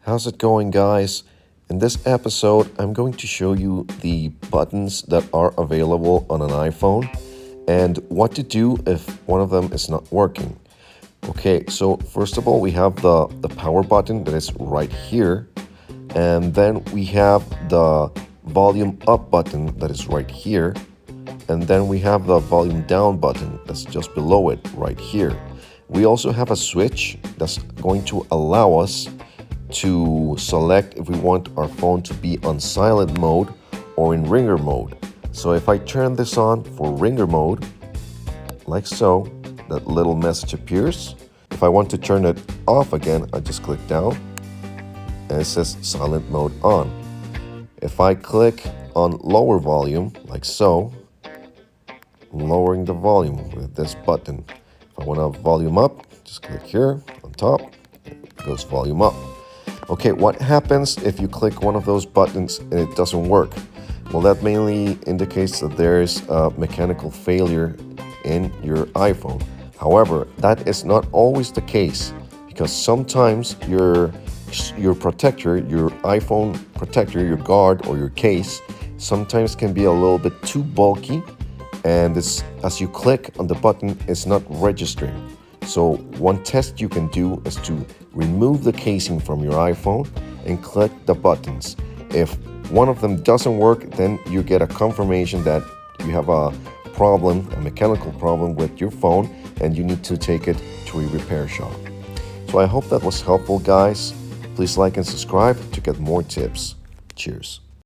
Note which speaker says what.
Speaker 1: How's it going, guys? In this episode, I'm going to show you the buttons that are available on an iPhone and what to do if one of them is not working. Okay, so first of all, we have the power button that is right here, and then we have the volume up button that is right here, and then we have the volume down button that's just below it right here. We also have a switch that's going to allow us to select if we want our phone to be on silent mode or in ringer mode. So if I turn this on for ringer mode, like so, that little message appears. If I want to turn it off again, I just click down and it says silent mode on. If I click on lower volume, like so, I'm lowering the volume with this button. If I want to volume up, just click here on top, it goes volume up. Okay, what happens if you click one of those buttons and it doesn't work? Well, that mainly indicates that there is a mechanical failure in your iPhone. However, that is not always the case, because sometimes your protector, your iPhone protector, your guard or your case, sometimes can be a little bit too bulky, and as you click on the button, it's not registering. So one test you can do is to remove the casing from your iPhone and click the buttons. If one of them doesn't work, then you get a confirmation that you have a problem, a mechanical problem with your phone, and you need to take it to a repair shop. So I hope that was helpful, guys. Please like and subscribe to get more tips. Cheers.